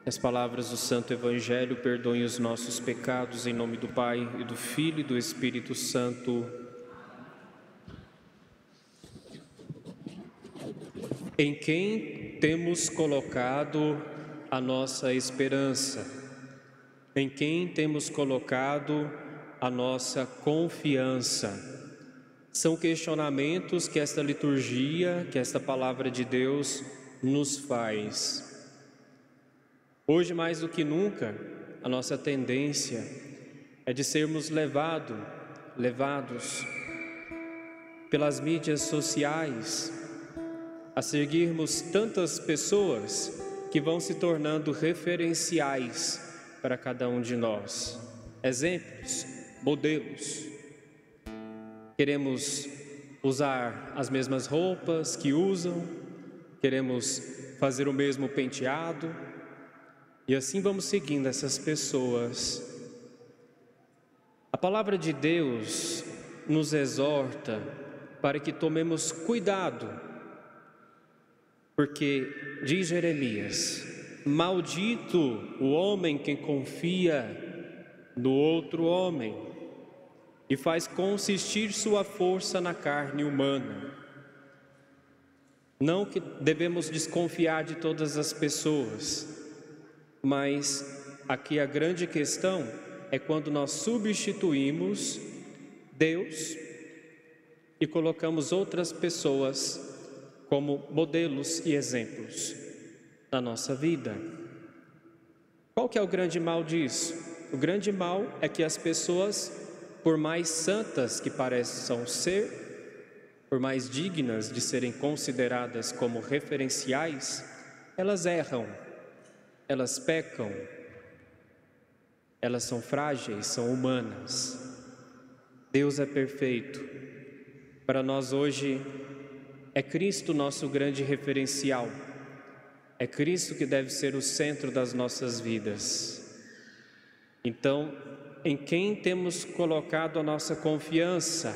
Que as palavras do Santo Evangelho perdoem os nossos pecados, em nome do Pai, e do Filho e do Espírito Santo. Em quem temos colocado a nossa esperança? Em quem temos colocado a nossa confiança? São questionamentos que esta liturgia, que esta palavra de Deus nos faz. Hoje, mais do que nunca, a nossa tendência é de sermos levados pelas mídias sociais a seguirmos tantas pessoas que vão se tornando referenciais para cada um de nós. Exemplos, modelos. Queremos usar as mesmas roupas que usam, queremos fazer o mesmo penteado, e assim vamos seguindo essas pessoas. A palavra de Deus nos exorta para que tomemos cuidado, porque diz Jeremias: maldito o homem que confia no outro homem e faz consistir sua força na carne humana. Não que devemos desconfiar de todas as pessoas, mas aqui a grande questão é quando nós substituímos Deus e colocamos outras pessoas como modelos e exemplos na nossa vida. Qual que é o grande mal disso? O grande mal é que as pessoas, por mais santas que pareçam ser, por mais dignas de serem consideradas como referenciais, elas erram. Elas pecam, elas são frágeis, são humanas. Deus é perfeito. Para nós hoje, é Cristo nosso grande referencial. É Cristo que deve ser o centro das nossas vidas. Então, em quem temos colocado a nossa confiança,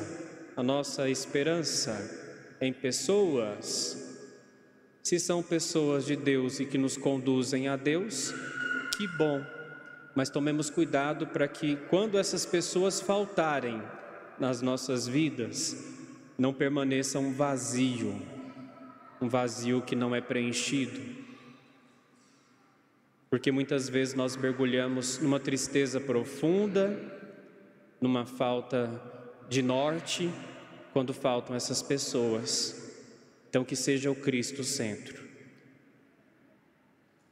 a nossa esperança? Em pessoas? Se são pessoas de Deus e que nos conduzem a Deus, que bom, mas tomemos cuidado para que quando essas pessoas faltarem nas nossas vidas, não permaneça um vazio que não é preenchido. Porque muitas vezes nós mergulhamos numa tristeza profunda, numa falta de norte, quando faltam essas pessoas. Então, que seja o Cristo o centro.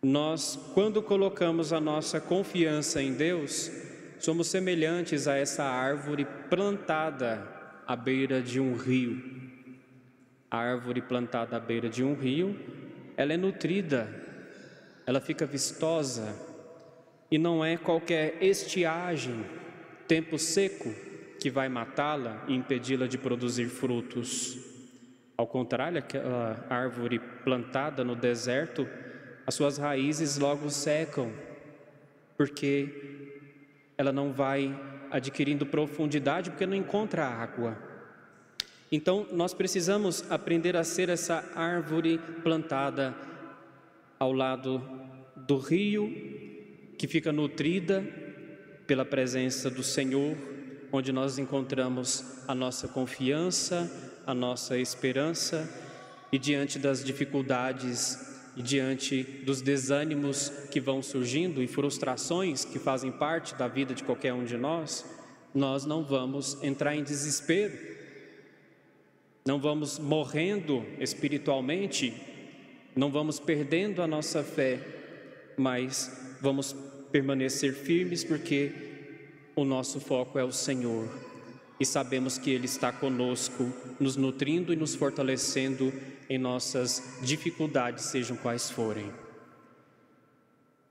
Nós, quando colocamos a nossa confiança em Deus, somos semelhantes a essa árvore plantada à beira de um rio. A árvore plantada à beira de um rio, ela é nutrida, ela fica vistosa, e não é qualquer estiagem, tempo seco, que vai matá-la e impedi-la de produzir frutos. Ao contrário, aquela árvore plantada no deserto, as suas raízes logo secam, porque ela não vai adquirindo profundidade, porque não encontra água. Então, nós precisamos aprender a ser essa árvore plantada ao lado do rio, que fica nutrida pela presença do Senhor, onde nós encontramos a nossa confiança, a nossa esperança, e diante das dificuldades e diante dos desânimos que vão surgindo e frustrações que fazem parte da vida de qualquer um de nós não vamos entrar em desespero, não vamos morrendo espiritualmente, não vamos perdendo a nossa fé, mas vamos permanecer firmes, porque o nosso foco é o Senhor. E sabemos que Ele está conosco, nos nutrindo e nos fortalecendo em nossas dificuldades, sejam quais forem.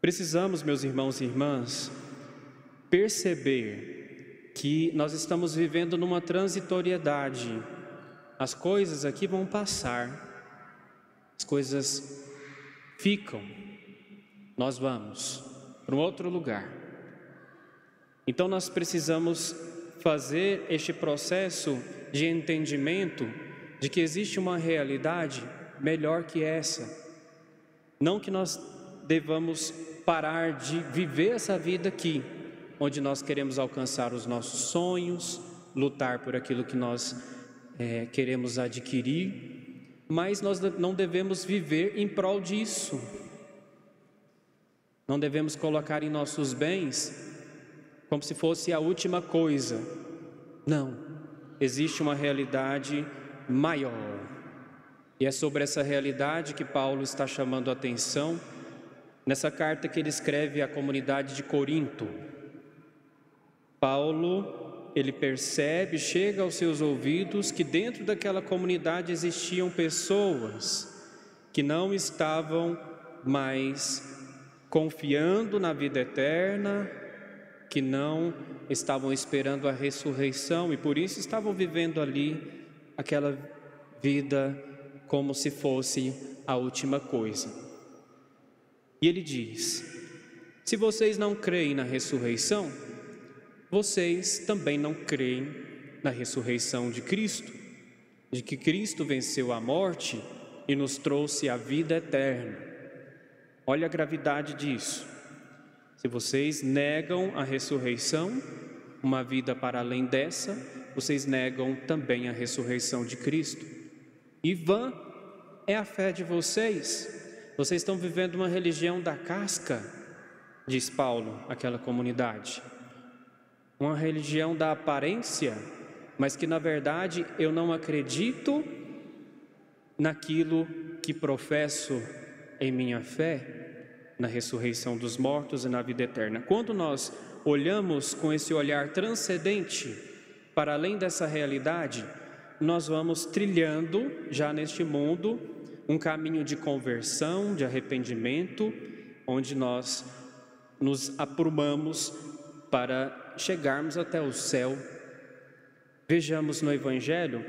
Precisamos, meus irmãos e irmãs, perceber que nós estamos vivendo numa transitoriedade. As coisas aqui vão passar, as coisas ficam, nós vamos para um outro lugar. Então nós precisamos fazer este processo de entendimento de que existe uma realidade melhor que essa. Não que nós devamos parar de viver essa vida aqui, onde nós queremos alcançar os nossos sonhos, lutar por aquilo que nós queremos adquirir, mas nós não devemos viver em prol disso. Não devemos colocar em nossos bens como se fosse a última coisa. Não, existe uma realidade maior. E é sobre essa realidade que Paulo está chamando a atenção nessa carta que ele escreve à comunidade de Corinto. Paulo, ele percebe, chega aos seus ouvidos que dentro daquela comunidade existiam pessoas que não estavam mais confiando na vida eterna, que não estavam esperando a ressurreição e por isso estavam vivendo ali aquela vida como se fosse a última coisa. E ele diz: se vocês não creem na ressurreição, vocês também não creem na ressurreição de Cristo, de que Cristo venceu a morte e nos trouxe a vida eterna. Olha a gravidade disso. Se vocês negam a ressurreição, uma vida para além dessa, vocês negam também a ressurreição de Cristo. E vã é a fé de vocês. Vocês estão vivendo uma religião da casca, diz Paulo àquela comunidade. Uma religião da aparência, mas que na verdade eu não acredito naquilo que professo em minha fé, na ressurreição dos mortos e na vida eterna. Quando nós olhamos com esse olhar transcendente para além dessa realidade, nós vamos trilhando já neste mundo um caminho de conversão, de arrependimento, onde nós nos aprumamos para chegarmos até o céu. Vejamos no Evangelho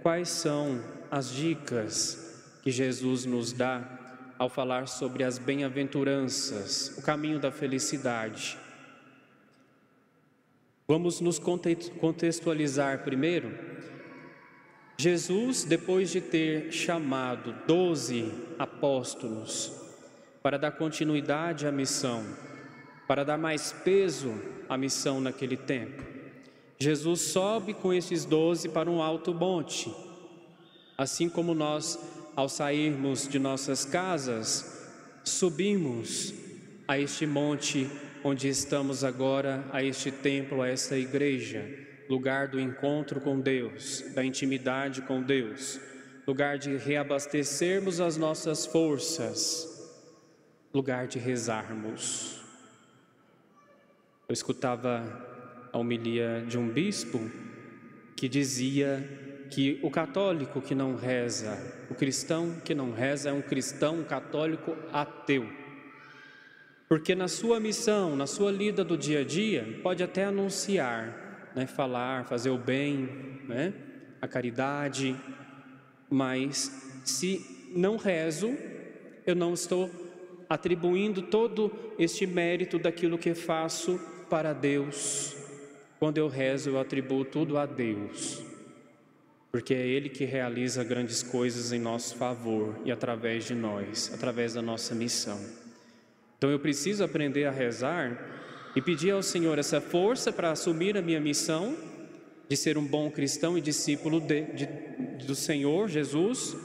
quais são as dicas que Jesus nos dá ao falar sobre as bem-aventuranças, o caminho da felicidade. Vamos nos contextualizar primeiro. Jesus, depois de ter chamado 12 apóstolos para dar continuidade à missão, para dar mais peso à missão naquele tempo, Jesus sobe com esses 12 para um alto monte. Assim como nós, ao sairmos de nossas casas, subimos a este monte onde estamos agora, a este templo, a esta igreja, lugar do encontro com Deus, da intimidade com Deus, lugar de reabastecermos as nossas forças, lugar de rezarmos. Eu escutava a homilia de um bispo que dizia que o católico que não reza, o cristão que não reza é um cristão católico ateu. Porque na sua missão, na sua lida do dia a dia, pode até anunciar, falar, fazer o bem, a caridade, mas se não rezo, eu não estou atribuindo todo este mérito daquilo que faço para Deus. Quando eu rezo, eu atribuo tudo a Deus, porque é Ele que realiza grandes coisas em nosso favor e através de nós, através da nossa missão. Então eu preciso aprender a rezar e pedir ao Senhor essa força para assumir a minha missão de ser um bom cristão e discípulo do Senhor Jesus,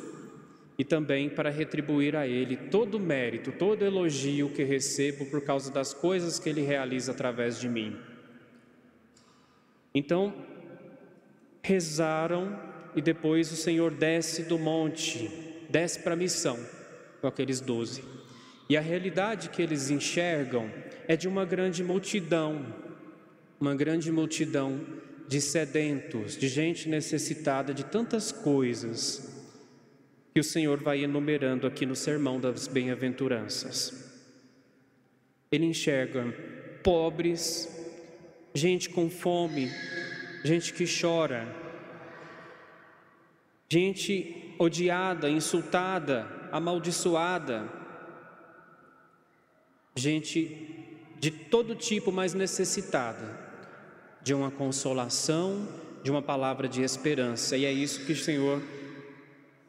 e também para retribuir a Ele todo o mérito, todo elogio que recebo por causa das coisas que Ele realiza através de mim. Então, rezaram e depois o Senhor desce do monte, desce para a missão com aqueles 12. E a realidade que eles enxergam é de uma grande multidão de sedentos, de gente necessitada de tantas coisas que o Senhor vai enumerando aqui no Sermão das Bem-aventuranças. Ele enxerga pobres, gente com fome, gente que chora, gente odiada, insultada, amaldiçoada, gente de todo tipo, mas necessitada de uma consolação, de uma palavra de esperança. E é isso que o Senhor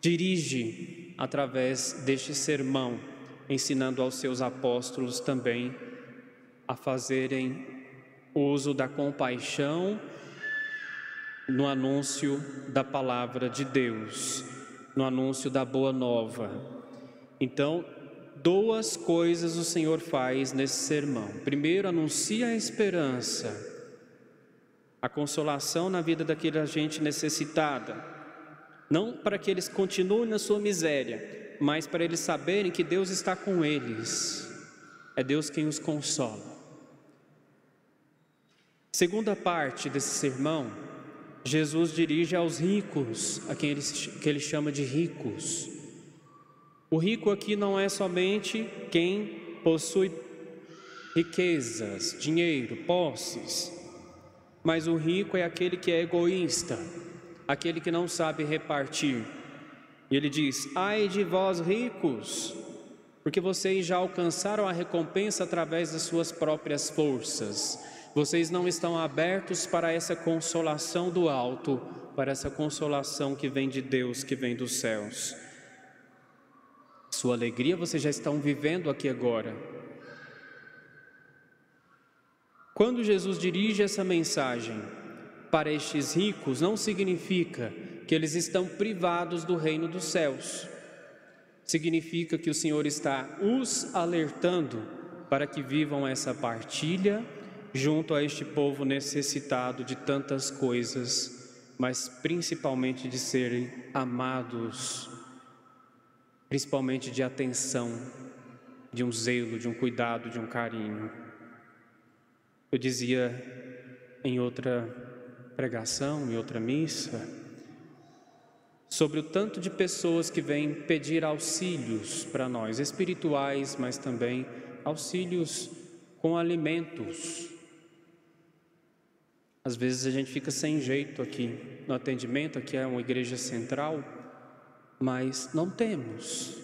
dirige através deste sermão ensinando aos seus apóstolos também a fazerem uso da compaixão no anúncio da palavra de Deus, no anúncio da boa nova. Então, duas coisas o Senhor faz nesse sermão. Primeiro, anuncia a esperança, a consolação na vida daquela gente necessitada, não para que eles continuem na sua miséria, mas para eles saberem que Deus está com eles, é Deus quem os consola. Segunda parte desse sermão, Jesus dirige aos ricos, a quem ele chama de ricos. O rico aqui não é somente quem possui riquezas, dinheiro, posses, mas o rico é aquele que é egoísta, aquele que não sabe repartir. E ele diz: ai de vós ricos, porque vocês já alcançaram a recompensa através das suas próprias forças. Vocês não estão abertos para essa consolação do alto, para essa consolação que vem de Deus, que vem dos céus. Sua alegria vocês já estão vivendo aqui agora. Quando Jesus dirige essa mensagem para estes ricos, não significa que eles estão privados do reino dos céus. Significa que o Senhor está os alertando para que vivam essa partilha junto a este povo necessitado de tantas coisas, mas principalmente de serem amados, principalmente de atenção, de um zelo, de um cuidado, de um carinho. Eu dizia em outra pregação, em outra missa, sobre o tanto de pessoas que vêm pedir auxílios para nós, espirituais, mas também auxílios com alimentos. Às vezes a gente fica sem jeito aqui no atendimento, aqui é uma igreja central, mas não temos.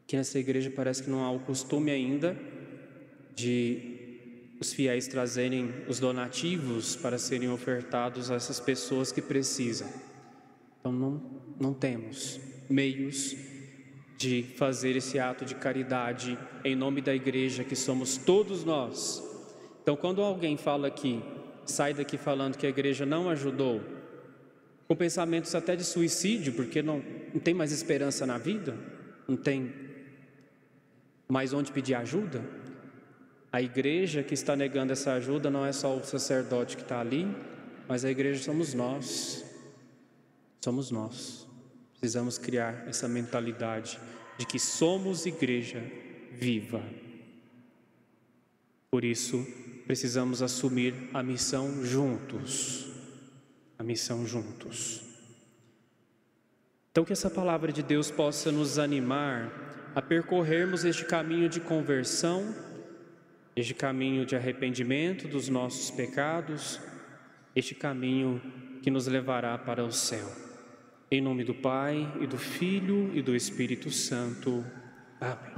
Aqui nessa igreja parece que não há o costume ainda de os fiéis trazerem os donativos para serem ofertados a essas pessoas que precisam. Então não temos meios de fazer esse ato de caridade em nome da igreja, que somos todos nós. Então quando alguém fala aqui, sai daqui falando que a igreja não ajudou, com pensamentos até de suicídio, porque não tem mais esperança na vida, não tem mais onde pedir ajuda. A igreja que está negando essa ajuda não é só o sacerdote que está ali, mas a igreja somos nós. Somos nós. Precisamos criar essa mentalidade de que somos igreja viva. Por isso, precisamos assumir a missão juntos. A missão juntos. Então que essa palavra de Deus possa nos animar a percorrermos este caminho de conversão, este caminho de arrependimento dos nossos pecados, este caminho que nos levará para o céu. Em nome do Pai, e do Filho, e do Espírito Santo. Amém.